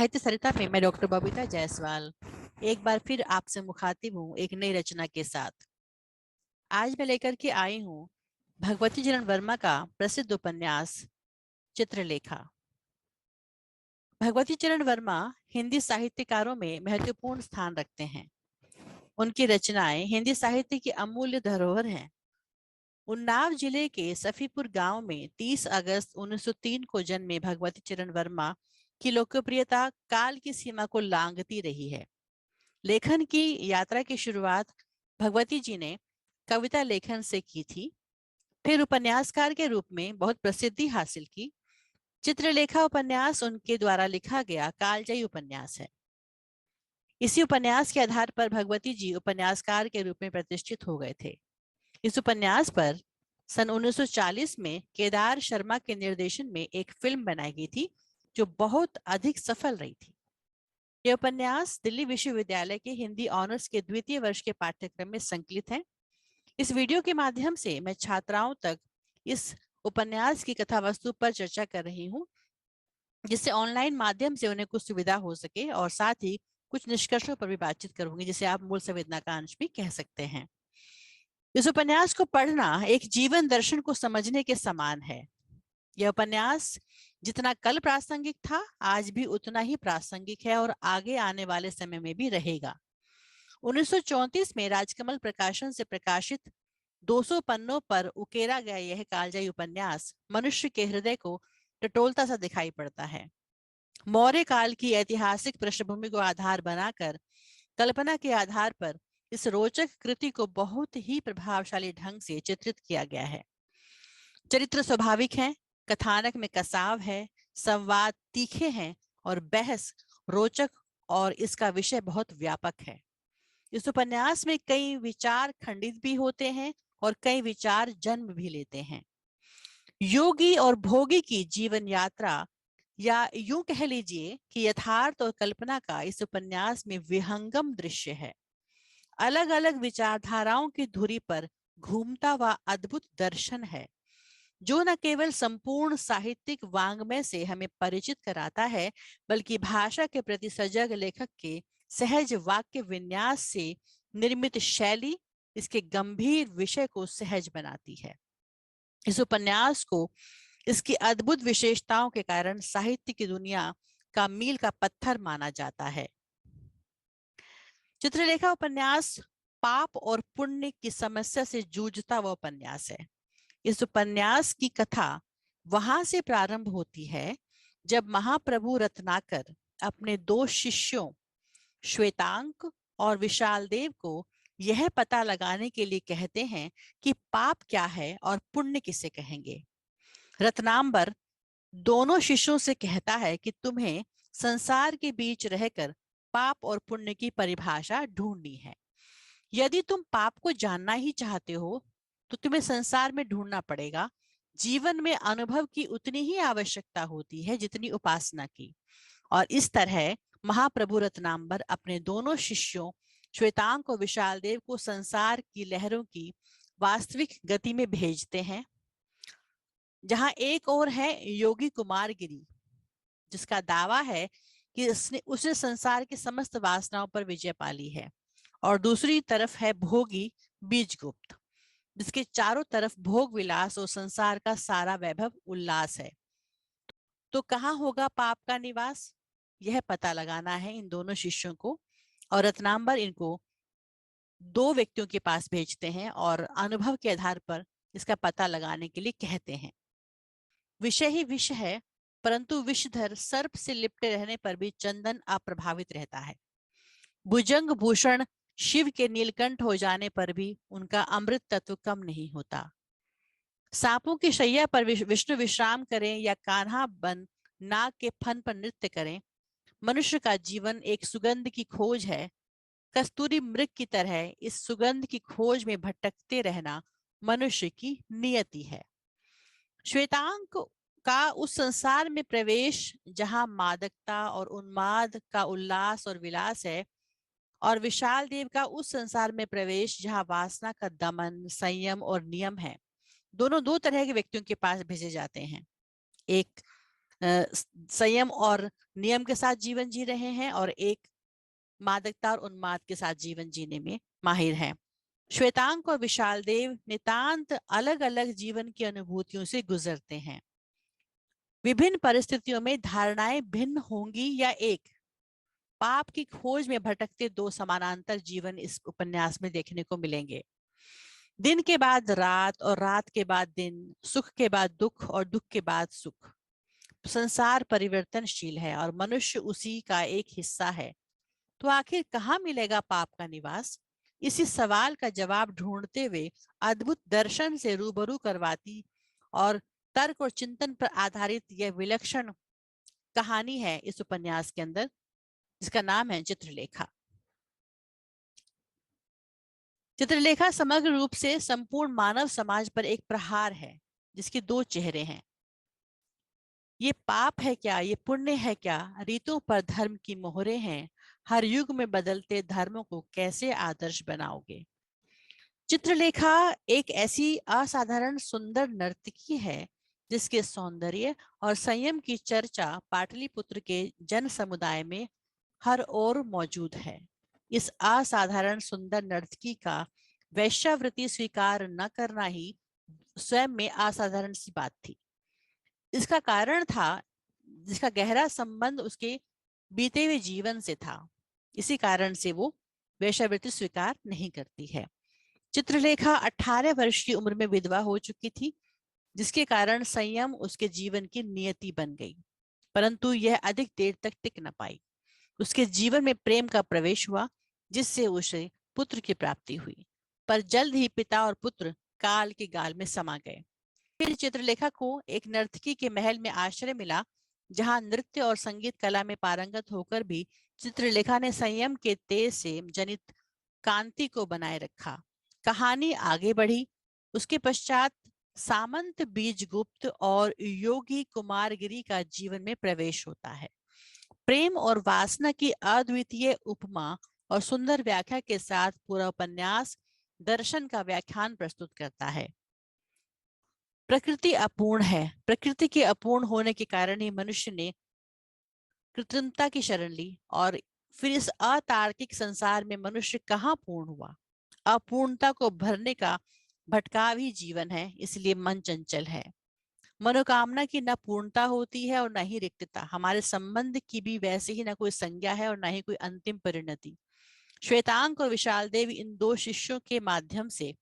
साहित्य सरिता में मैं डॉक्टर बबीता जायसवाल एक बार फिर आपसे मुखातिब हूँ एक नई रचना के साथ। आज मैं लेकर के आई हूँ भगवती चरण वर्मा का प्रसिद्ध उपन्यास चित्रलेखा। भगवती चरण वर्मा हिंदी साहित्यकारों में महत्वपूर्ण स्थान रखते हैं। उनकी रचनाएं हिंदी साहित्य की अमूल्य धरोहर हैं। उन्नाव जिले के सफीपुर गांव में 30 अगस्त 1903 को जन्मे भगवती चरण वर्मा की लोकप्रियता काल की सीमा को लांघती रही है। लेखन की यात्रा की शुरुआत भगवती जी ने कविता लेखन से की थी, फिर उपन्यासकार के रूप में बहुत प्रसिद्धि हासिल की। चित्रलेखा उपन्यास उनके द्वारा लिखा गया कालजयी उपन्यास है। इसी उपन्यास के आधार पर भगवती जी उपन्यासकार के रूप में प्रतिष्ठित हो गए थे। इस उपन्यास पर सन 1940 में केदार शर्मा के निर्देशन में एक फिल्म बनाई गई थी जो बहुत अधिक सफल रही थी। यह उपन्यास दिल्ली विश्वविद्यालय के हिंदी ऑनर्स के द्वितीय वर्ष के पाठ्यक्रम में संकलित है। इस वीडियो के माध्यम से मैं छात्राओं तक इस उपन्यास की कथा वस्तु पर चर्चा कर रही हूँ, जिससे ऑनलाइन माध्यम से उन्हें कुछ सुविधा हो सके और साथ ही कुछ निष्कर्षों पर भी बातचीत करूंगी, जिसे आप मूल संवेदना का अंश भी कह सकते हैं। इस उपन्यास को पढ़ना एक जीवन दर्शन को समझने के समान है। यह उपन्यास जितना कल प्रासंगिक था, आज भी उतना ही प्रासंगिक है और आगे आने वाले समय में भी रहेगा। 1934 में राजकमल प्रकाशन से प्रकाशित 200 पन्नों पर उकेरा गया यह कालजयी उपन्यास मनुष्य के हृदय को टटोलता सा दिखाई पड़ता है। मौर्य काल की ऐतिहासिक पृष्ठभूमि को आधार बनाकर कल्पना के आधार पर इस रोचक कृति को बहुत ही प्रभावशाली ढंग से चित्रित किया गया है। चरित्र स्वाभाविक हैं, कथानक में कसाव है, संवाद तीखे हैं और बहस रोचक, और इसका विषय बहुत व्यापक है। इस उपन्यास में कई विचार खंडित भी होते हैं और कई विचार जन्म भी लेते हैं। योगी और भोगी की जीवन यात्रा, या यूं कह लीजिए कि यथार्थ और कल्पना का इस उपन्यास में विहंगम दृश्य है। अलग अलग विचारधाराओं की धुरी पर घूमता हुआ अद्भुत दर्शन है, जो न केवल संपूर्ण साहित्यिक वांग्मय से हमें परिचित कराता है, बल्कि भाषा के प्रति सजग लेखक के सहज वाक्य विन्यास से निर्मित शैली इसके गंभीर विषय को सहज बनाती है। इस उपन्यास को इसकी अद्भुत विशेषताओं के कारण साहित्य की दुनिया का मील का पत्थर माना जाता है। चित्रलेखा उपन्यास पाप और पुण्य की समस्या से जूझता हुआ उपन्यास है। इस उपन्यास की कथा वहां से प्रारंभ होती है जब महाप्रभु रत्नाकर अपने दो शिष्यों श्वेतांक और विशाल देव को यह पता लगाने के लिए कहते हैं कि पाप क्या है और पुण्य किसे कहेंगे। रत्नांबर दोनों शिष्यों से कहता है कि तुम्हें संसार के बीच रहकर पाप और पुण्य की परिभाषा ढूंढनी है। यदि तुम पाप को जानना ही चाहते हो तो तुम्हें संसार में ढूंढना पड़ेगा। जीवन में अनुभव की उतनी ही आवश्यकता होती है जितनी उपासना की। और इस तरह महाप्रभु रत्नांबर अपने दोनों शिष्यों श्वेतांक और विशाल देव को संसार की लहरों की वास्तविक गति में भेजते हैं, जहां एक और है योगी कुमार गिरी, जिसका दावा है कि उसने संसार की समस्त वासनाओं पर विजय पा ली है, और दूसरी तरफ है भोगी बीजगुप्त, जिसके चारों तरफ भोग विलास और संसार का सारा वैभव उल्लास है। तो कहाँ होगा पाप का निवास, यह पता लगाना है इन दोनों शिष्यों को। और रत्नांबर इनको दो व्यक्तियों के पास भेजते हैं और अनुभव के आधार पर इसका पता लगाने के लिए कहते हैं। विषय ही विष है, परंतु विषधर सर्प से लिपटे रहने पर भी चंदन अप्रभावित रहता है। भुजंग भूषण शिव के नीलकंठ हो जाने पर भी उनका अमृत तत्व कम नहीं होता। सांपों की शैया पर विष्णु विश्राम करें या कान्हा बन नाग के फन पर नृत्य करें, मनुष्य का जीवन एक सुगंध की खोज है। कस्तूरी मृग की तरह इस सुगंध की खोज में भटकते रहना मनुष्य की नियति है। श्वेतांक का उस संसार में प्रवेश जहां मादकता और उन्माद का उल्लास और विलास है, और विशाल देव का उस संसार में प्रवेश जहां वासना का दमन, संयम और नियम है। दोनों दो तरह के व्यक्तियों के पास भेजे जाते हैं। एक संयम और नियम के साथ जीवन जी रहे हैं और एक मादकता और उन्माद के साथ जीवन जीने में माहिर हैं। श्वेतांक और विशाल देव नितांत अलग अलग जीवन की अनुभूतियों से गुजरते हैं। विभिन्न परिस्थितियों में धारणाएं भिन्न होंगी या एक पाप की खोज में भटकते दो समानांतर जीवन इस उपन्यास में देखने को मिलेंगे। दिन के बाद रात और रात के बाद दिन, सुख के बाद दुख और दुख के बाद सुख। संसार परिवर्तनशील है और मनुष्य उसी का एक हिस्सा है। तो आखिर कहाँ मिलेगा पाप का निवास? इसी सवाल का जवाब ढूंढते हुए अद्भुत दर्शन से रूबरू करवाती और तर्क और चिंतन पर आधारित यह विलक्षण कहानी है इस उपन्यास के अंदर, जिसका नाम है चित्रलेखा। चित्रलेखा समग्र रूप से संपूर्ण मानव समाज पर एक प्रहार है जिसके दो चेहरे हैं। ये पाप है क्या, ये पुण्य है क्या, रीतों पर धर्म की मोहरें हैं, हर युग में बदलते धर्मों को कैसे आदर्श बनाओगे। चित्रलेखा एक ऐसी असाधारण सुंदर नर्तकी है जिसके सौंदर्य और संयम की चर्चा पाटलिपुत्र के जन समुदाय में हर ओर मौजूद है। इस असाधारण सुंदर नर्तकी का वैश्यावृत्ति स्वीकार न करना ही स्वयं में असाधारण सी बात थी। इसका कारण था जिसका गहरा संबंध उसके बीते हुए जीवन से था। इसी कारण से वो वैश्यावृत्ति स्वीकार नहीं करती है। चित्रलेखा 18 वर्ष की उम्र में विधवा हो चुकी थी, जिसके कारण संयम उसके जीवन की नियति बन गई, परंतु यह अधिक देर तक टिक न पाई। उसके जीवन में प्रेम का प्रवेश हुआ, जिससे उसे पुत्र की प्राप्ति हुई, पर जल्द ही पिता और पुत्र काल के गाल में समा गए। फिर चित्रलेखा को एक नर्तकी के महल में आश्रय मिला, जहां नृत्य और संगीत कला में पारंगत होकर भी चित्रलेखा ने संयम के तेज से जनित कांति को बनाए रखा। कहानी आगे बढ़ी। उसके पश्चात सामंत बीजगुप्त और योगी कुमारगिरी का जीवन में प्रवेश होता है। प्रेम और वासना की अद्वितीय उपमा और सुंदर व्याख्या के साथ पूरा उपन्यास दर्शन का व्याख्यान प्रस्तुत करता है। प्रकृति अपूर्ण है। प्रकृति के अपूर्ण होने के कारण ही मनुष्य ने कृत्रिमता की शरण ली और फिर इस अतार्किक संसार में मनुष्य कहाँ पूर्ण हुआ। अपूर्णता को भरने का भटकाव ही जीवन है, इसलिए मन चंचल है। मनोकामना की न पूर्णता होती है और न ही रिक्तता। हमारे संबंध की भी वैसे ही न कोई संज्ञा है और न ही कोई अंतिम परिणति। श्वेतांक और विशाल देव इन दो शिष्यों के माध्यम से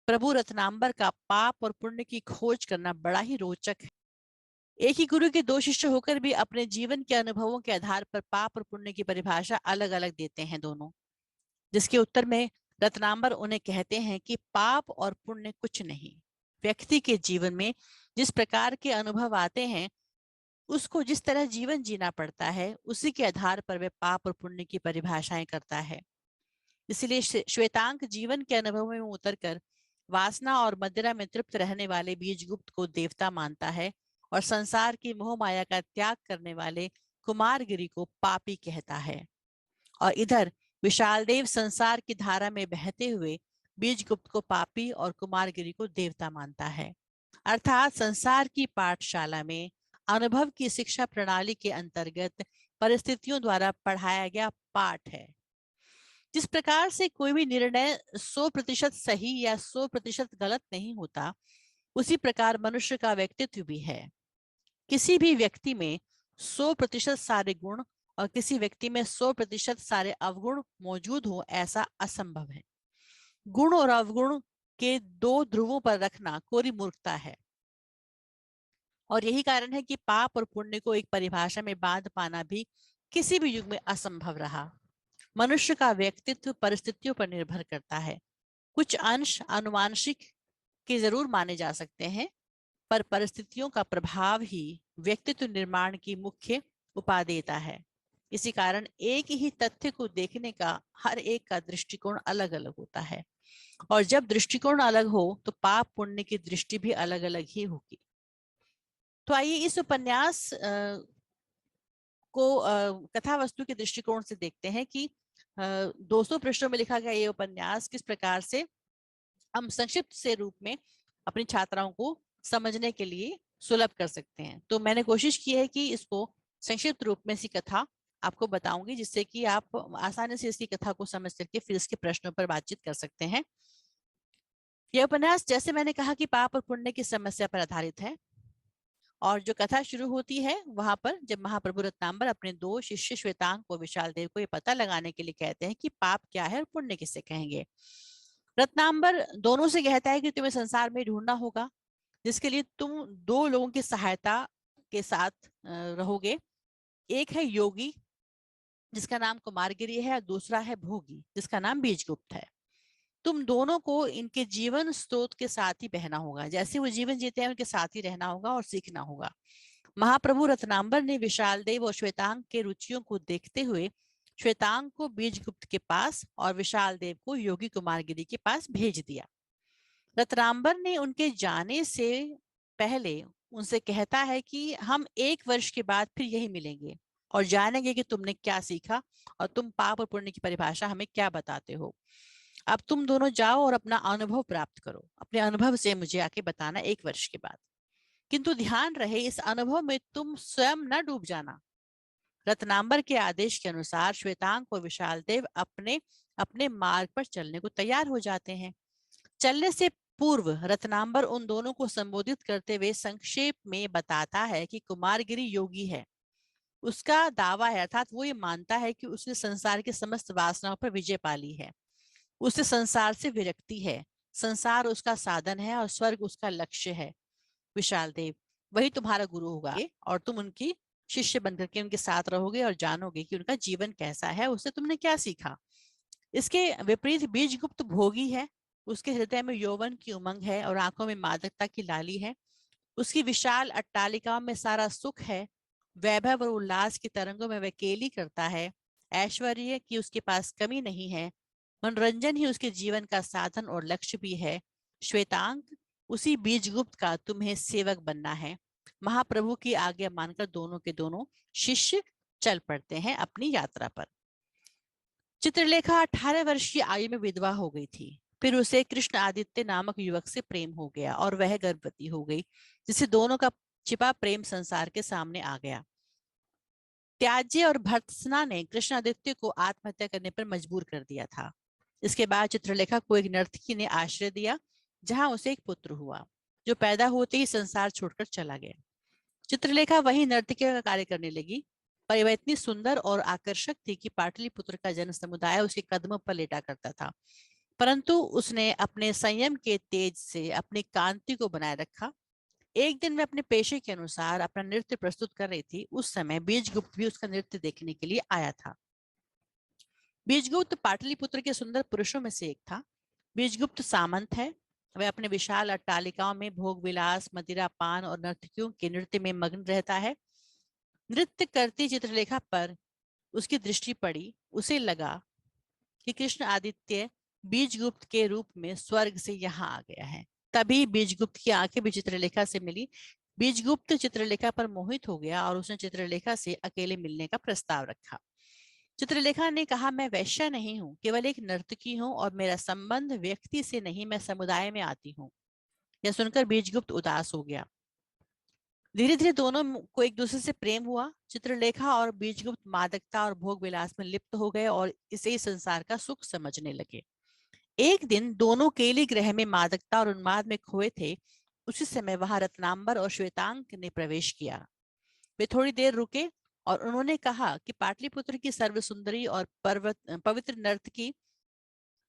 प्रभु रत्नांबर का पाप और पुण्य की खोज करना बड़ा ही रोचक है। एक ही गुरु के दो शिष्य होकर भी अपने जीवन के अनुभवों के आधार पर पाप और पुण्य की परिभाषा अलग अलग देते हैं दोनों, जिसके उत्तर में रत्नांबर उन्हें कहते हैं कि पाप और पुण्य कुछ नहीं। व्यक्ति के जीवन में जिस प्रकार के अनुभव आते हैं, उसको जिस तरह जीवन जीना पड़ता है, उसी के आधार पर वह पाप और पुण्य की परिभाषाएं करता है। इसलिए श्वेतांक जीवन के अनुभव में उतरकर वासना और मदिरा में तृप्त रहने वाले बीजगुप्त को देवता मानता है और संसार की मोह माया का त्याग करने वाले कुमारगिरी को पापी कहता है। और इधर विशाल देव संसार की धारा में बहते हुए बीजगुप्त को पापी और कुमारगिरी को देवता मानता है। अर्थात संसार की पाठशाला में अनुभव की शिक्षा प्रणाली के अंतर्गत परिस्थितियों द्वारा पढ़ाया गया पाठ है। जिस प्रकार से कोई भी निर्णय 100% सही या 100% गलत नहीं होता, उसी प्रकार मनुष्य का व्यक्तित्व भी है। किसी भी व्यक्ति में 100% सारे गुण और किसी व्यक्ति में 100% सारे अवगुण मौजूद हो, ऐसा असंभव है। गुण और अवगुण के दो ध्रुवों पर रखना कोरी मूर्खता है और यही कारण है कि पाप और पुण्य को एक परिभाषा में बांध पाना भी किसी भी युग में असंभव रहा। मनुष्य का व्यक्तित्व परिस्थितियों पर निर्भर करता है। कुछ अंश आनुवांशिक के जरूर माने जा सकते हैं, पर परिस्थितियों का प्रभाव ही व्यक्तित्व निर्माण की मुख्य उपादेयता है। इसी कारण एक ही तथ्य को देखने का हर एक का दृष्टिकोण अलग अलग होता है और जब दृष्टिकोण अलग हो तो पाप पुण्य की दृष्टि भी अलग अलग ही होगी। तो आइए इस उपन्यास को कथा वस्तु के दृष्टिकोण से देखते हैं कि 200 पृष्ठों में लिखा गया ये उपन्यास किस प्रकार से हम संक्षिप्त से रूप में अपनी छात्राओं को समझने के लिए सुलभ कर सकते हैं। तो मैंने कोशिश की है कि इसको संक्षिप्त रूप में इसकी कथा आपको बताऊंगी, जिससे कि आप आसानी से इसकी कथा को समझ करके फिर इसके प्रश्नों पर बातचीत कर सकते हैं। यह उपन्यास, जैसे मैंने कहा, कि पाप और पुण्य की समस्या पर आधारित है। और जो कथा शुरू होती है वहां पर जब महाप्रभु रत्नांबर अपने दो शिष्य श्वेतांग को विशाल देव को ये पता लगाने के लिए कहते हैं कि पाप क्या है और पुण्य किसे कहेंगे। रत्नांबर दोनों से कहता है कि तुम्हें संसार में ढूंढना होगा, जिसके लिए तुम दो लोगों की सहायता के साथ रहोगे। एक है योगी, जिसका नाम कुमारगिरी है, और दूसरा है भोगी, जिसका नाम बीजगुप्त है। तुम दोनों को इनके जीवन स्रोत के साथ ही बहना होगा, जैसे वो जीवन जीते हैं उनके साथ ही रहना होगा और सीखना होगा। महाप्रभु रत्नांबर ने विशाल देव और श्वेतांग के रुचियों को देखते हुए श्वेतांग को बीजगुप्त के पास और विशाल देव को योगी कुमारगिरी के पास भेज दिया। रत्नांबर ने उनके जाने से पहले उनसे कहता है कि हम 1 वर्ष के बाद फिर यही मिलेंगे और जानेंगे कि तुमने क्या सीखा और तुम पाप और पुण्य की परिभाषा हमें क्या बताते हो। अब तुम दोनों जाओ और अपना अनुभव प्राप्त करो, अपने अनुभव से मुझे आके बताना 1 वर्ष के बाद। किंतु ध्यान रहे, इस अनुभव में तुम स्वयं न डूब जाना। रत्नांबर के आदेश के अनुसार श्वेतांग और विशाल देव अपने अपने मार्ग पर चलने को तैयार हो जाते हैं। चलने से पूर्व रत्नांबर उन दोनों को संबोधित करते हुए संक्षेप में बताता है कि कुमारगिरी योगी है। उसका दावा है, अर्थात वो ये मानता है कि उसने संसार के समस्त वासनाओं पर विजय पा ली है। उसे संसार से विरक्ति है, संसार उसका साधन है और स्वर्ग उसका लक्ष्य है। विशाल देव, वही तुम्हारा गुरु होगा और तुम उनकी शिष्य बनकर के उनके साथ रहोगे और जानोगे कि उनका जीवन कैसा है, उससे तुमने क्या सीखा। इसके विपरीत बीजगुप्त भोगी है। उसके हृदय में यौवन की उमंग है और आंखों में मादकता की लाली है। उसकी विशाल अट्टालिकाओं में सारा सुख है। वैभव और उल्लास की तरंगों में वह केली करता है। ऐश्वर्य की उसके पास कमी नहीं है। मनोरंजन ही उसके जीवन का साधन और लक्ष्य भी है। श्वेतांग, उसी बीजगुप्त का तुम्हें सेवक बनना है। महाप्रभु की आज्ञा मानकर दोनों के दोनों शिष्य चल पड़ते हैं अपनी यात्रा पर। चित्रलेखा 18 वर्ष की आयु में विधवा हो गई थी। फिर उसे कृष्ण आदित्य नामक युवक से प्रेम हो गया और वह गर्भवती हो गई, जिससे दोनों का छिपा प्रेम संसार के सामने आ गया। त्याज्य और भर्त्सना ने कृष्णादित्य को आत्महत्या करने पर मजबूर कर दिया था। इसके बाद चित्रलेखा को एक नर्तकी ने आश्रय दिया, जहां उसे एक पुत्र हुआ, जो पैदा होते ही संसार छोड़कर चला गया। चित्रलेखा वही नर्तकी का कार्य करने लगी, पर वह इतनी सुंदर और आकर्षक थी कि पाटलिपुत्र का जन समुदाय उसके कदमों पर लेटा करता था। परंतु उसने अपने संयम के तेज से अपनी कांति को बनाए रखा। एक दिन वह अपने पेशे के अनुसार अपना नृत्य प्रस्तुत कर रही थी। उस समय बीजगुप्त भी उसका नृत्य देखने के लिए आया था। बीजगुप्त पाटलिपुत्र के सुंदर पुरुषों में से एक था। बीजगुप्त सामंत है। वह अपने विशाल अट्टालिकाओं में भोग विलास, मदिरा पान और नर्तकियों के नृत्य में मग्न रहता है। नृत्य करती चित्रलेखा पर उसकी दृष्टि पड़ी। उसे लगा कि कृष्ण आदित्य बीजगुप्त के रूप में स्वर्ग से यहाँ आ गया है। तभी बीजगुप्त की आंखें भी चित्रलेखा से मिली। बीजगुप्त चित्रलेखा पर मोहित हो गया और उसने चित्रलेखा से अकेले मिलने का प्रस्ताव रखा। चित्रलेखा ने कहा, मैं वैश्या नहीं हूँ, केवल एक नर्तकी हूँ और मेरा संबंध व्यक्ति से नहीं, मैं समुदाय में आती हूँ। यह सुनकर बीजगुप्त उदास हो गया। धीरे धीरे दोनों को एक दूसरे से प्रेम हुआ। चित्रलेखा और बीजगुप्त मादकता और भोग विलास में लिप्त हो गए और इसे ही संसार का सुख समझने लगे। एक दिन दोनों केली ग्रह में मादकता और उन्माद में खोए थे। उसी समय वहां रत्नांबर और श्वेतांग ने प्रवेश किया। वे थोड़ी देर रुके और उन्होंने कहा कि पाटलिपुत्र की सर्वसुंदरी और पवित्र नर्तकी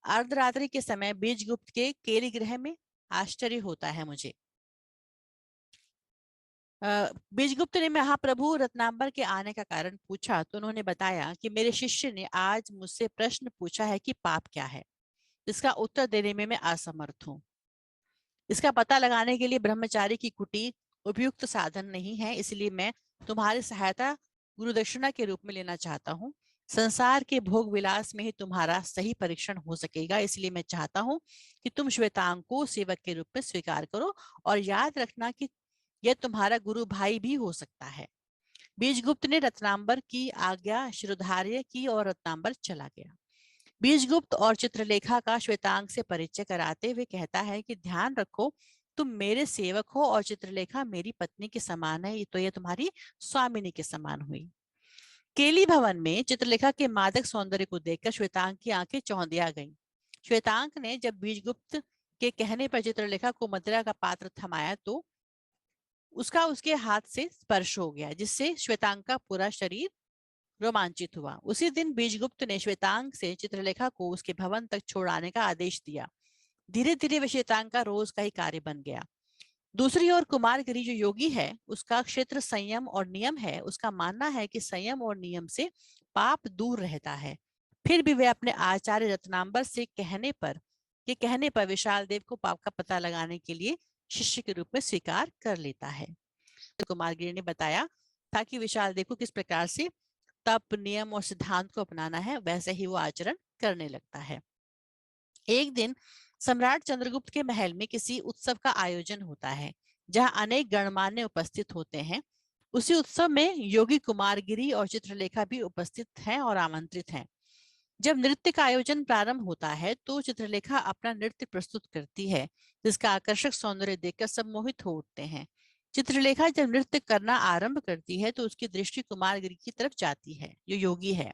अर्धरात्रि के समय बीजगुप्त के केली ग्रह में आश्चर्य होता है मुझे। बीजगुप्त ने महाप्रभु रत्नांबर के आने का कारण पूछा तो उन्होंने बताया कि मेरे शिष्य ने आज मुझसे प्रश्न पूछा है कि पाप क्या है। इसका उत्तर देने में मैं असमर्थ हूँ। इसका पता लगाने के लिए ब्रह्मचारी की कुटीर उपयुक्त साधन नहीं है, इसलिए मैं तुम्हारी सहायता गुरुदक्षिणा के रूप में लेना चाहता हूँ। संसार के भोग विलास में ही तुम्हारा सही परीक्षण हो सकेगा, इसलिए मैं चाहता हूँ कि तुम श्वेतांग को सेवक के रूप में स्वीकार करो और याद रखना कि यह तुम्हारा गुरु भाई भी हो सकता है। बीजगुप्त ने रत्नांबर की आज्ञा शिरोधार्य की और रत्नांबर चला गया। बीजगुप्त और चित्रलेखा का श्वेतांग से परिचय कराते हुए कहता है कि ध्यान रखो तुम मेरे सेवक हो और चित्रलेखा मेरी पत्नी के समान है, तो ये तुम्हारी स्वामिनी के समान हुई। केली भवन में चित्रलेखा के मादक सौंदर्य को देखकर श्वेतांग की आंखें चौंधिया गईं। श्वेतांग ने जब बीजगुप्त के कहने पर चित्रलेखा को मदिरा का पात्र थमाया तो उसका उसके हाथ से स्पर्श हो गया, जिससे श्वेतांग का पूरा शरीर रोमांचित हुआ। उसी दिन बीजगुप्त ने श्वेतांग से चित्रलेखा को उसके भवन तक छोड़ आने का आदेश दिया। धीरे धीरे वह श्वेतांग का रोज का ही कार्य बन गया। दूसरी ओर कुमारगिरी जो योगी है, उसका क्षेत्र संयम और नियम है। उसका मानना है कि संयम और नियम से पाप दूर रहता है। फिर भी वह अपने आचार्य रत्नांबर से कहने पर विशाल देव को पाप का पता लगाने के लिए शिष्य के रूप में स्वीकार कर लेता है। कुमारगिरी ने बताया था कि विशाल देव को किस प्रकार से तप, नियम और सिद्धांत को अपनाना है, वैसे ही वो आचरण करने लगता है। एक दिन सम्राट चंद्रगुप्त के महल में किसी उत्सव का आयोजन होता है, जहां अनेक गणमान्य उपस्थित होते हैं। उसी उत्सव में योगी कुमारगिरी और चित्रलेखा भी उपस्थित हैं और आमंत्रित हैं। जब नृत्य का आयोजन प्रारंभ होता है तो चित्रलेखा अपना नृत्य प्रस्तुत करती है, जिसका आकर्षक सौंदर्य देखकर सब मोहित हो उठते हैं। चित्रलेखा जब नृत्य करना आरंभ करती है तो उसकी दृष्टि कुमारगिरी की तरफ जाती है, जो योगी है।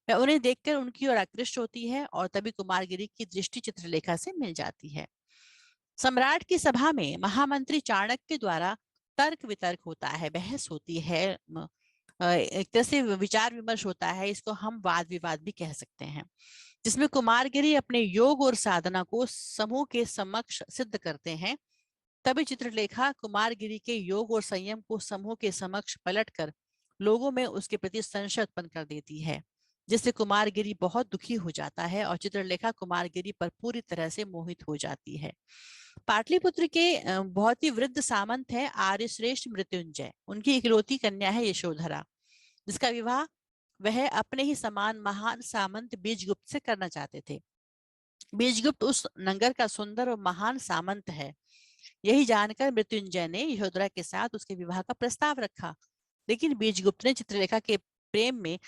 वह उन्हें देखकर उनकी ओर आकृष्ट होती है और तभी कुमारगिरी की दृष्टि चित्रलेखा से मिल जाती है। सम्राट की सभा में महामंत्री चाणक्य द्वारा तर्क वितर्क होता है, बहस होती है, एक तरह से विचार विमर्श होता है। इसको हम वाद विवाद भी कह सकते हैं, जिसमें कुमारगिरी अपने योग और साधना को समूह के समक्ष सिद्ध करते हैं। तभी चित्रलेखा कुमारगिरी के योग और संयम को समूह के समक्ष पलटकर लोगों में उसके प्रति संशय उत्पन्न कर देती है, जिससे कुमारगिरी बहुत दुखी हो जाता है और चित्रलेखा कुमारगिरी पर पूरी तरह से मोहित हो जाती है। पाटलिपुत्र के बहुत ही वृद्ध सामंत है आर्यश्रेष्ठ मृत्युंजय। उनकी इकलौती कन्या है यशोधरा, जिसका विवाह वह अपने ही समान महान सामंत बीजगुप्त से करना चाहते थे। बीजगुप्त उस नगर का सुंदर और महान सामंत है। यही जानकर मृत्युंजय ने यशोधरा के साथ उसके विवाह का प्रस्ताव रखा, लेकिन बीजगुप्त ने चित्रलेखा के प्रेम में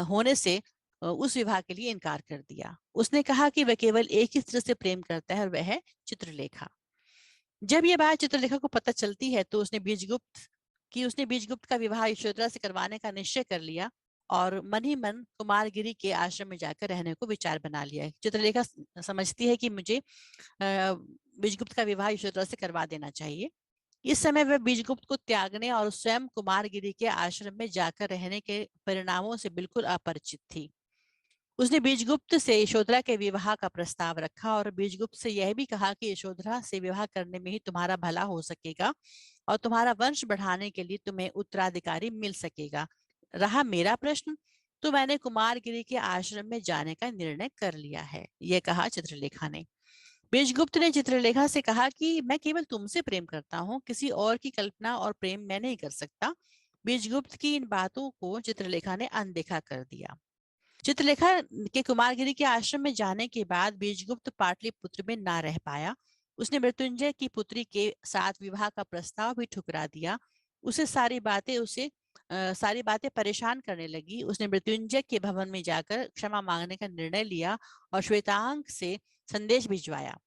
होने से उस विवाह के लिए इनकार कर दिया। उसने कहा कि वह केवल एक ही स्त्री से प्रेम करता है और वह है चित्रलेखा। जब यह बात चित्रलेखा को पता चलती है तो उसने बीजगुप्त का विवाह यशोधरा से करवाने का निश्चय कर लिया और मन ही मन कुमारगिरी के आश्रम में जाकर रहने को विचार बना लिया। चित्रलेखा समझती है कि मुझे बीजगुप्त का विवाह यशोधरा से करवा देना चाहिए। इस समय वह बीजगुप्त को त्यागने और स्वयं कुमारगिरी के आश्रम में जाकर रहने के परिणामों से बिल्कुल अपरिचित थी। उसने बीजगुप्त से यशोधरा के विवाह का प्रस्ताव रखा और बीजगुप्त से यह भी कहा कि यशोधरा से विवाह करने में ही तुम्हारा भला हो सकेगा और तुम्हारा वंश बढ़ाने के लिए तुम्हें उत्तराधिकारी मिल सकेगा। रहा मेरा प्रश्न, तो मैंने कुमारगिरी के आश्रम में जाने का निर्णय कर लिया है, यह कहा चित्रलेखा ने। बीजगुप्त ने चित्रलेखा से कहा कि मैं केवल तुमसे प्रेम करता हूँ, किसी और की कल्पना और प्रेम मैं नहीं कर सकता। बीजगुप्त की इन बातों को चित्रलेखा ने अनदेखा कर दिया। चित्रलेखा के कुमारगिरी के आश्रम में जाने के बाद बीजगुप्त पाटलिपुत्र में ना रह पाया। उसने मृत्युंजय की पुत्री के साथ विवाह का प्रस्ताव भी ठुकरा दिया। सारी बातें परेशान करने लगी। उसने मृत्युंजय के भवन में जाकर क्षमा मांगने का निर्णय लिया और श्वेतांग से संदेश भिजवाया।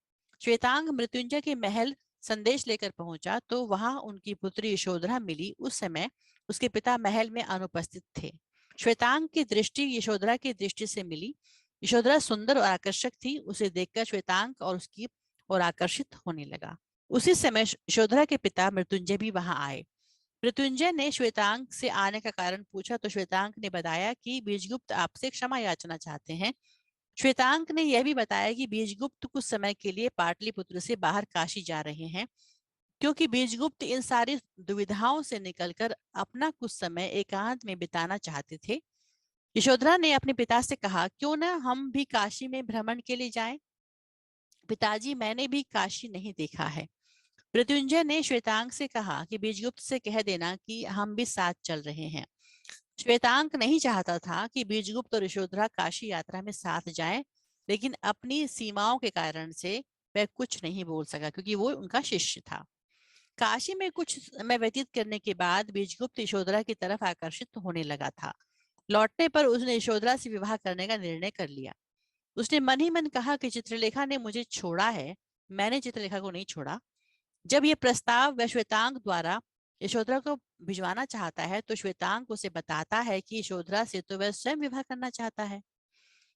श्वेतांग मृत्युंजय के महल संदेश लेकर पहुंचा तो वहां उनकी पुत्री यशोधरा मिली। उस समय उसके पिता महल में अनुपस्थित थे। श्वेतांग की दृष्टि यशोधरा की दृष्टि से मिली। यशोधरा सुंदर और आकर्षक थी। उसे देखकर श्वेतांग और उसकी ओर आकर्षित होने लगा। उसी समय यशोधरा के पिता मृत्युंजय भी वहां आए। मृत्युंजय ने श्वेतांग से आने का कारण पूछा तो श्वेतांग ने बताया कि बीजगुप्त आपसे क्षमा याचना चाहते हैं। श्वेतांग ने यह भी बताया कि बीजगुप्त कुछ समय के लिए पाटलिपुत्र से बाहर काशी जा रहे हैं, क्योंकि बीजगुप्त इन सारी दुविधाओं से निकलकर अपना कुछ समय एकांत में बिताना चाहते थे। यशोधरा ने अपने पिता से कहा, क्यों ना हम भी काशी में भ्रमण के लिए जाएं? पिताजी, मैंने भी काशी नहीं देखा है। मृत्युंजय ने श्वेतांग से कहा कि बीजगुप्त से कह देना कि हम भी साथ चल रहे हैं। श्वेतांक नहीं चाहता था कि बीजगुप्त और यशोधरा काशी यात्रा में साथ जाएं, लेकिन अपनी सीमाओं के कारण से वह कुछ नहीं बोल सका, क्योंकि वो उनका शिष्य था। काशी में कुछ समय व्यतीत करने के बाद बीजगुप्त यशोधरा की तरफ आकर्षित होने लगा था। लौटने पर उसने यशोधरा से विवाह करने का निर्णय कर लिया। उसने मन ही मन कहा कि चित्रलेखा ने मुझे छोड़ा है, मैंने चित्रलेखा को नहीं छोड़ा। जब ये प्रस्ताव वह श्वेतांग द्वारा यशोधरा को भिजवाना चाहता है तो श्वेतांग उसे बताता है कि यशोधरा से तो वह स्वयं विवाह करना चाहता है।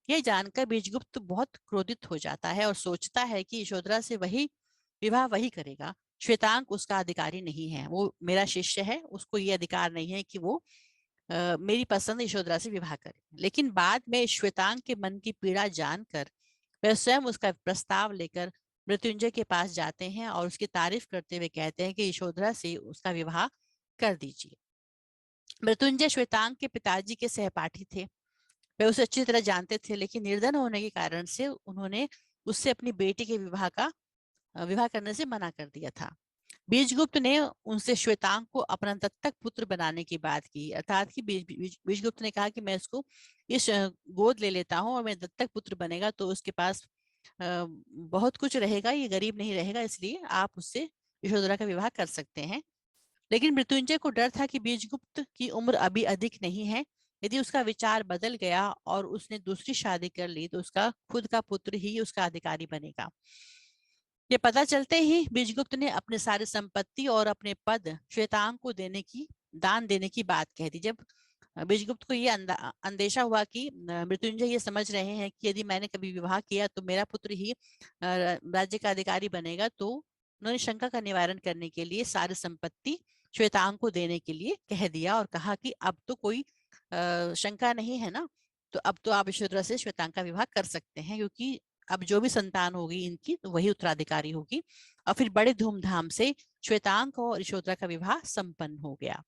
यह जानकर बीजगुप्त बहुत क्रोधित हो जाता है और सोचता है कि यशोधरा से वही करेगा। श्वेतांग उसका अधिकारी नहीं है, वो मेरा शिष्य है, उसको ये अधिकार नहीं है कि वो मेरी पसंद यशोधरा से विवाह करे। लेकिन बाद में श्वेतांग के मन की पीड़ा जानकर वह स्वयं उसका प्रस्ताव लेकर मृत्युंजय के पास जाते हैं और उसकी तारीफ करते हुए कहते हैं कि यशोधरा से उसका विवाह कर दीजिए। मृत्युंजय श्वेतांग के पिताजी के सहपाठी थे, वे उसे अच्छी तरह जानते थे, लेकिन निर्धन होने के कारण से उन्होंने उससे अपनी बेटी के विवाह करने से मना कर दिया था। बीजगुप्त ने उनसे श्वेतांग को अपना दत्तक पुत्र बनाने की बात की, अर्थात कि बीजगुप्त ने कहा कि मैं इसको इस गोद ले लेता हूँ और मैं दत्तक पुत्र बनेगा तो उसके पास बहुत कुछ रहेगा, ये गरीब नहीं रहेगा, इसलिए आप उससे यशोधरा का विवाह कर सकते हैं। लेकिन मृत्युंजय को डर था कि बीजगुप्त की उम्र अभी अधिक नहीं है, यदि उसका विचार बदल गया और उसने दूसरी शादी कर ली तो उसका खुद का पुत्र ही उसका अधिकारी बनेगा। ये पता चलते ही बीजगुप्त ने अपने सारी संपत्ति और अपने पद श्वेतांग को दान देने की बात कह दी। जब बीजगुप्त को ये अंदेशा हुआ कि मृत्युंजय ये समझ रहे हैं कि यदि मैंने कभी विवाह किया तो मेरा पुत्र ही राज्य का अधिकारी बनेगा, तो उन्होंने शंका का निवारण करने के लिए सारी संपत्ति श्वेतांग को देने के लिए कह दिया और कहा कि अब तो कोई शंका नहीं है ना, तो अब तो आप यशोधरा से श्वेतांग का विवाह कर सकते हैं, क्योंकि अब जो भी संतान होगी इनकी तो वही उत्तराधिकारी होगी। और फिर बड़े धूमधाम से श्वेतांग और यशोधरा का विवाह संपन्न हो गया।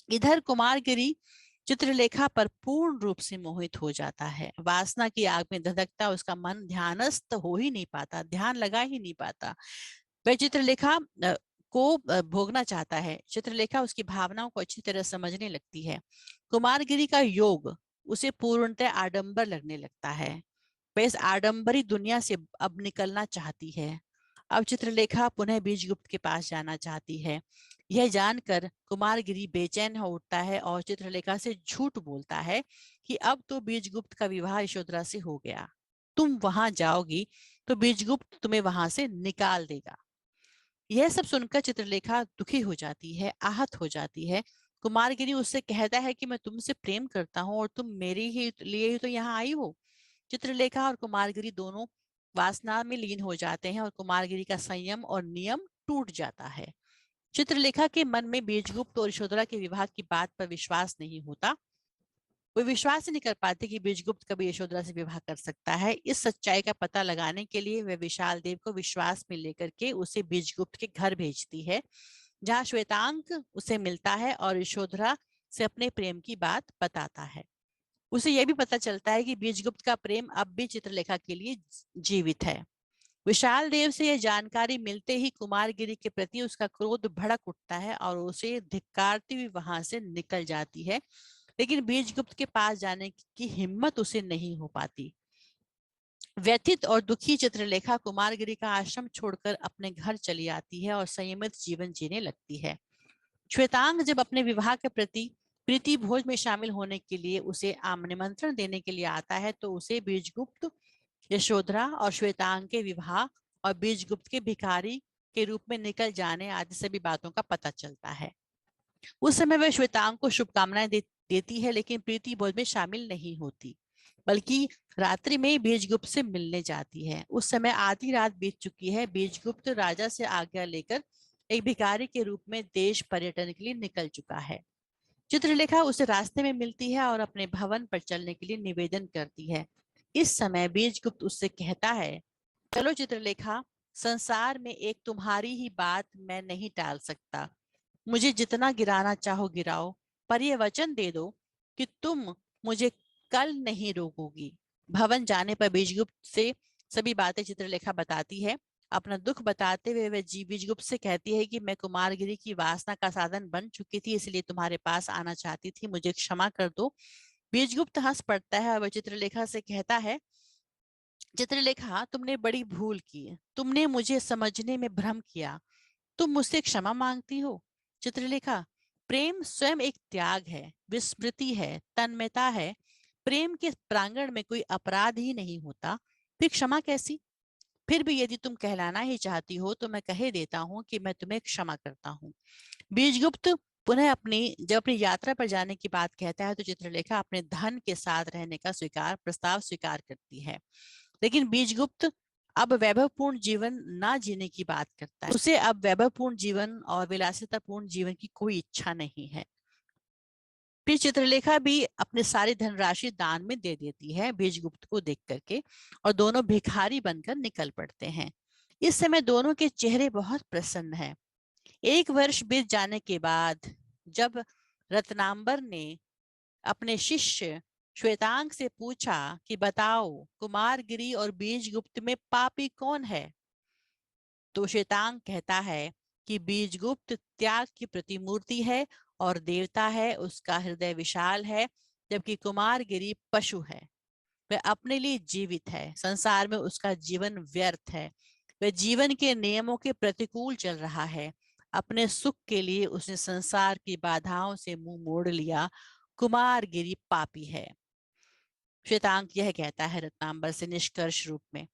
इधर कुमारगिरी चित्रलेखा पर पूर्ण रूप से मोहित हो जाता है। वासना की आग में धधकता उसका मन ध्यानस्थ हो ही नहीं पाता, ध्यान लगा ही नहीं पाता। वह चित्रलेखा को भोगना चाहता है। चित्रलेखा उसकी भावनाओं को अच्छी तरह समझने लगती है। कुमारगिरी का योग उसे पूर्णतः आडंबर लगने लगता है। वह इस आडंबरी दुनिया से अब निकलना चाहती है। अब चित्रलेखा पुनः बीजगुप्त के पास जाना चाहती है। यह जानकर कुमारगिरी बेचैन हो उठता है और चित्रलेखा से झूठ बोलता है कि अब तो बीजगुप्त का विवाह यशोधरा से हो गया, तुम वहां जाओगी तो बीजगुप्त तुम्हें वहां से निकाल देगा। यह सब सुनकर चित्रलेखा दुखी हो जाती है, आहत हो जाती है। कुमारगिरी उससे कहता है कि मैं तुमसे प्रेम करता हूँ और तुम मेरे ही लिए ही तो यहाँ आई हो। चित्रलेखा और कुमारगिरी दोनों वासना में लीन हो जाते हैं और कुमारगिरी का संयम और नियम टूट जाता है। चित्रलेखा के मन में बीजगुप्त और यशोधरा के विवाह की बात पर विश्वास नहीं होता। वो विश्वास ही नहीं कर पाते कि बीजगुप्त कभी यशोधरा से विवाह कर सकता है। इस सच्चाई का पता लगाने के लिए वह विशाल देव को विश्वास में लेकर के उसे बीजगुप्त के घर भेजती है, जहाँ श्वेतांग उसे मिलता है और यशोधरा से अपने प्रेम की बात बताता है। उसे यह भी पता चलता है कि बीजगुप्त का प्रेम अब भी चित्रलेखा के लिए जीवित है। विशाल देव से यह जानकारी मिलते ही कुमारगिरी के प्रति उसका क्रोध भड़क उठता है और उसे धिक्कारती हुई वहां से निकल जाती है। लेकिन बीजगुप्त के पास जाने की हिम्मत उसे नहीं हो पाती। व्यथित और दुखी चित्रलेखा कुमारगिरी का आश्रम छोड़कर अपने घर चली आती है और संयमित जीवन जीने लगती है। श्वेतांग जब अपने विवाह के प्रति प्रीति भोज में शामिल होने के लिए उसे आमंत्रण देने के लिए आता है तो उसे बीजगुप्त, यशोधरा और श्वेतांग के विवाह और बीजगुप्त के भिखारी के रूप में निकल जाने आदि सभी बातों का पता चलता है। उस समय वह श्वेतांग को शुभकामनाएं देती है, लेकिन प्रीति भोज में शामिल नहीं होती, बल्कि रात्रि में बीजगुप्त से मिलने जाती है। उस समय आधी रात बीत चुकी है। बीजगुप्त राजा से आज्ञा लेकर एक भिखारी के रूप में देश पर्यटन के लिए निकल चुका है। चित्रलेखा उसे रास्ते में मिलती है और अपने भवन पर चलने के लिए निवेदन करती है। इस समय बीजगुप्त उससे कहता है, चलो चित्रलेखा, संसार में एक तुम्हारी ही बात मैं नहीं टाल सकता। मुझे जितना गिराना चाहो गिराओ, पर यह वचन दे दो कि तुम मुझे कल नहीं रोकोगी। भवन जाने पर बीजगुप्त से सभी बातें चित्रलेखा बताती है। अपना दुख बताते हुए वह बीजगुप्त से कहती है कि मैं कुमारगिरी की वासना का साधन बन चुकी थी, इसलिए तुम्हारे पास आना चाहती थी, मुझे क्षमा कर दो। बीजगुप्त हंस पड़ता है और वह चित्रलेखा से कहता है, चित्रलेखा, तुमने बड़ी भूल की, तुमने मुझे समझने में भ्रम किया, तुम मुझसे क्षमा मांगती हो। चित्रलेखा, प्रेम स्वयं एक त्याग है, विस्मृति है, तन्मयता है। प्रेम के प्रांगण में कोई अपराध ही नहीं होता, फिर क्षमा कैसी? फिर भी यदि तुम कहलाना ही चाहती हो तो मैं कह देता हूँ कि मैं तुम्हें क्षमा करता हूँ। बीजगुप्त पुनः जब अपनी यात्रा पर जाने की बात कहता है तो चित्रलेखा अपने धन के साथ रहने का प्रस्ताव स्वीकार करती है। लेकिन बीजगुप्त अब वैभवपूर्ण जीवन ना जीने की बात करता है। उसे अब वैभवपूर्ण जीवन और विलासितापूर्ण जीवन की कोई इच्छा नहीं है। फिर चित्रलेखा भी अपनी सारी धनराशि दान में दे देती है बीजगुप्त को देख करके, और दोनों भिखारी बनकर निकल पड़ते हैं। इस समय दोनों के चेहरे बहुत प्रसन्न हैं। 1 वर्ष बीत जाने के बाद जब रत्नांबर ने अपने शिष्य श्वेतांग से पूछा कि बताओ कुमारगिरी और बीजगुप्त में पापी कौन है, तो श्वेतांग कहता है कि बीजगुप्त त्याग की प्रतिमूर्ति है और देवता है, उसका हृदय विशाल है, जबकि कुमारगिरी पशु है। वह अपने लिए जीवित है, संसार में उसका जीवन व्यर्थ है। वह जीवन के नियमों के प्रतिकूल चल रहा है। अपने सुख के लिए उसने संसार की बाधाओं से मुंह मोड़ लिया। कुमारगिरी पापी है। श्वेतांक यह कहता है रत्नांबर से निष्कर्ष रूप में।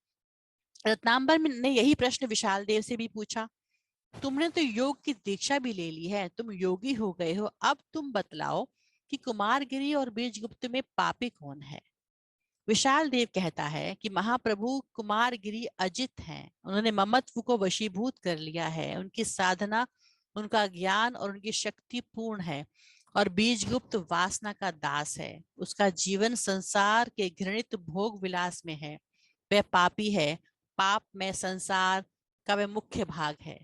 रत्नांबर ने यही प्रश्न विशाल देव से भी पूछा। तुमने तो योग की दीक्षा भी ले ली है, तुम योगी हो गए हो, अब तुम बतलाओ कि कुमारगिरी और बीजगुप्त में पापी कौन है। विशाल देव कहता है कि महाप्रभु कुमारगिरी अजित हैं, उन्होंने ममत्व को वशीभूत कर लिया है, उनकी साधना, उनका ज्ञान और उनकी शक्ति पूर्ण है, और बीजगुप्त वासना का दास है, उसका जीवन संसार के घृणित भोग विलास में है, वह पापी है, पाप में संसार का वह मुख्य भाग है।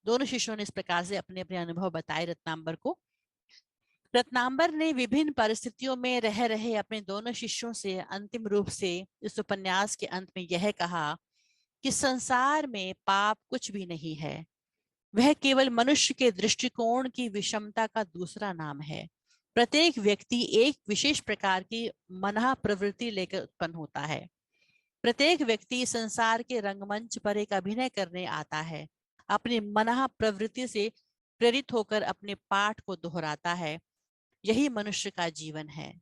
दोनों शिष्यों ने इस प्रकार से अपने अपने अनुभव बताए रत्नांबर को। रत्नांबर ने विभिन्न परिस्थितियों में रह रहे अपने दोनों शिष्यों से अंतिम रूप से इस उपन्यास के अंत में यह कहा कि संसार में पाप कुछ भी नहीं है, वह केवल मनुष्य के दृष्टिकोण की विषमता का दूसरा नाम है। प्रत्येक व्यक्ति एक विशेष प्रकार की मनः प्रवृत्ति लेकर उत्पन्न होता है। प्रत्येक व्यक्ति संसार के रंगमंच पर एक अभिनय करने आता है, अपनी मनः प्रवृत्ति से प्रेरित होकर अपने पाठ को दोहराता है। यही मनुष्य का जीवन है।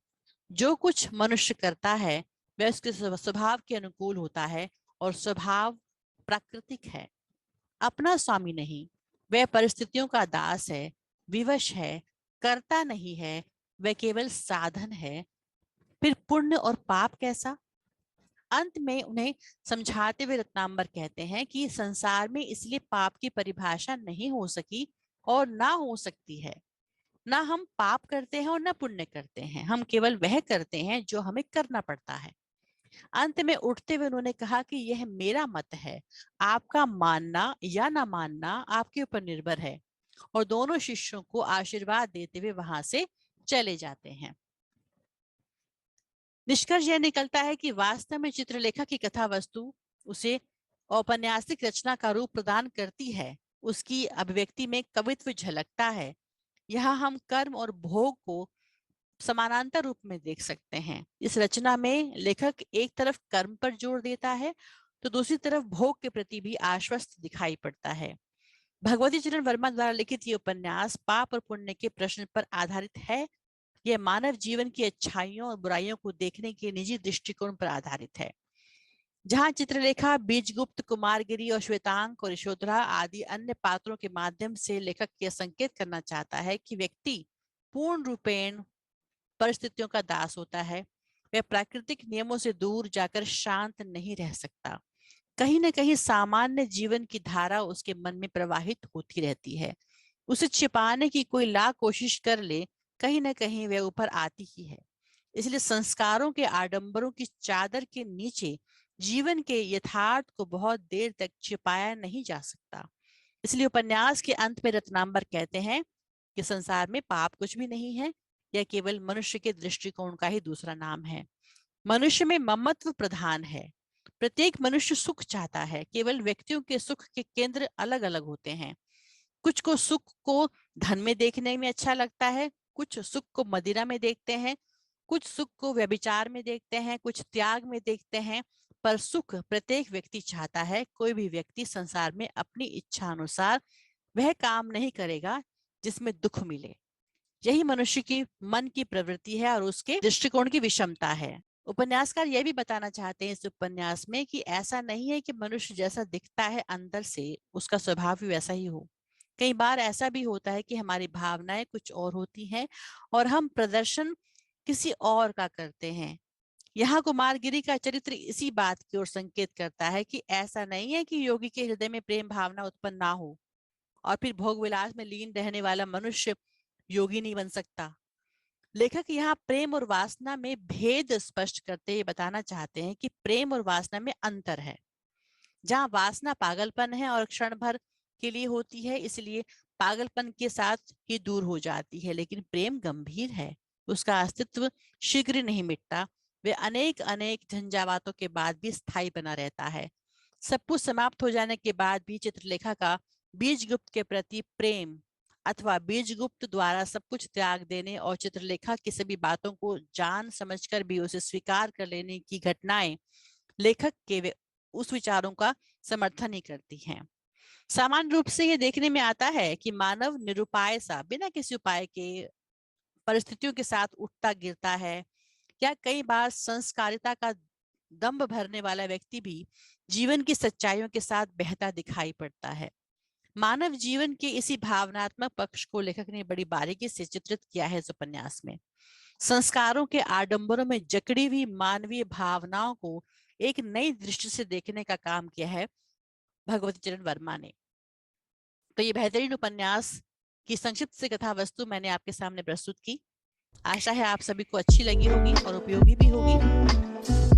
जो कुछ मनुष्य करता है वह उसके स्वभाव के अनुकूल होता है, और स्वभाव प्राकृतिक है, अपना स्वामी नहीं। वह परिस्थितियों का दास है, विवश है, करता नहीं है, वह केवल साधन है। फिर पुण्य और पाप कैसा? अंत में उन्हें समझाते हुए रत्नांबर कहते हैं कि संसार में इसलिए पाप की परिभाषा नहीं हो सकी और ना हो सकती है। ना हम पाप करते हैं और ना पुण्य करते हैं, हम केवल वह करते हैं जो हमें करना पड़ता है। अंत में उठते हुए उन्होंने कहा कि यह मेरा मत है, आपका मानना या ना मानना आपके ऊपर निर्भर है, और दोनों शिष्यों को आशीर्वाद देते हुए वहां से चले जाते हैं। निष्कर्ष यह निकलता है कि वास्तव में चित्रलेखा की कथा वस्तु उसे औपन्यासिक रचना का रूप प्रदान करती है, उसकी अभिव्यक्ति में कवित्व झलकता है। यहाँ हम कर्म और भोग को समानांतर रूप में देख सकते हैं। इस रचना में लेखक एक तरफ कर्म पर जोर देता है तो दूसरी तरफ भोग के प्रति भी आश्वस्त दिखाई पड़ता है। भगवती चरण वर्मा द्वारा लिखित ये उपन्यास पाप और पुण्य के प्रश्न पर आधारित है। यह मानव जीवन की अच्छाइयों और बुराइयों को देखने के निजी दृष्टिकोण पर आधारित है। जहां चित्रलेखा बीजगुप्त, कुमारगिरी और श्वेतांक और यशोधरा आदि अन्य पात्रों के माध्यम से लेखक यह संकेत करना चाहता है कि व्यक्ति पूर्ण रूपेण परिस्थितियों का दास होता है। वह प्राकृतिक नियमों से दूर जाकर शांत नहीं रह सकता। कहीं ना कहीं सामान्य जीवन की धारा उसके मन में प्रवाहित होती रहती है। उसे छिपाने की कोई लाख कोशिश कर ले, कहीं ना कहीं वह ऊपर आती ही है। इसलिए संस्कारों के आडंबरों की चादर के नीचे जीवन के यथार्थ को बहुत देर तक छिपाया नहीं जा सकता। इसलिए उपन्यास के अंत में रत्नांबर कहते हैं कि संसार में पाप कुछ भी नहीं है, यह केवल मनुष्य के दृष्टिकोण का ही दूसरा नाम है। मनुष्य में ममत्व प्रधान है। प्रत्येक मनुष्य सुख चाहता है, केवल व्यक्तियों के सुख के केंद्र अलग अलग होते हैं। कुछ को सुख को धन में देखने में अच्छा लगता है, कुछ सुख को मदिरा में देखते हैं, कुछ सुख को व्यभिचार में देखते हैं, कुछ त्याग में देखते हैं। पर सुख प्रत्येक व्यक्ति चाहता है। कोई भी व्यक्ति संसार में अपनी इच्छा अनुसार वह काम नहीं करेगा जिसमें दुख मिले। यही मनुष्य की मन की प्रवृत्ति है और उसके दृष्टिकोण की विषमता है। उपन्यासकार यह भी बताना चाहते हैं इस उपन्यास में कि ऐसा नहीं है कि मनुष्य जैसा दिखता है अंदर से उसका स्वभाव भी वैसा ही हो। कई बार ऐसा भी होता है कि हमारी भावनाएं कुछ और होती हैं और हम प्रदर्शन किसी और का करते हैं। यहाँ कुमारगिरी का चरित्र इसी बात की ओर संकेत करता है कि ऐसा नहीं है कि योगी के हृदय में प्रेम भावना उत्पन्न ना हो और फिर भोग विलास में लीन रहने वाला मनुष्य योगी नहीं बन सकता। लेखक यहाँ प्रेम और वासना में भेद स्पष्ट करते हुए बताना चाहते हैं कि प्रेम और वासना में अंतर है। जहाँ वासना पागलपन है और क्षण भर के लिए होती है, इसलिए पागलपन के साथ ही दूर हो जाती है, लेकिन प्रेम गंभीर है, उसका अस्तित्व शीघ्र नहीं मिटता, वे अनेक अनेक झंझावातों के बाद भी स्थायी बना रहता है। सब कुछ समाप्त हो जाने के बाद भी चित्रलेखा का बीजगुप्त के प्रति प्रेम अथवा बीजगुप्त द्वारा सब कुछ त्याग देने और चित्रलेखा की सभी बातों को जान समझकर भी उसे स्वीकार कर लेने की घटनाएं लेखक के उस विचारों का समर्थन ही करती हैं। सामान्य रूप से ये देखने में आता है कि मानव निरुपाय सा बिना किसी उपाय के परिस्थितियों के साथ उठता गिरता है, या कई बार संस्कारिता का दंभ भरने वाला व्यक्ति भी जीवन की सच्चाइयों के साथ बहता दिखाई पड़ता है। मानव जीवन के इसी भावनात्मक पक्ष को लेखक ने बड़ी बारीकी से चित्रित किया है इस उपन्यास में। संस्कारों के आडंबरों में जकड़ी हुई मानवीय भावनाओं को एक नई दृष्टि से देखने का काम किया है भगवती चरण वर्मा ने। तो ये बेहतरीन उपन्यास की संक्षिप्त से कथा वस्तु मैंने आपके सामने प्रस्तुत की। आशा है आप सभी को अच्छी लगी होगी और उपयोगी भी होगी।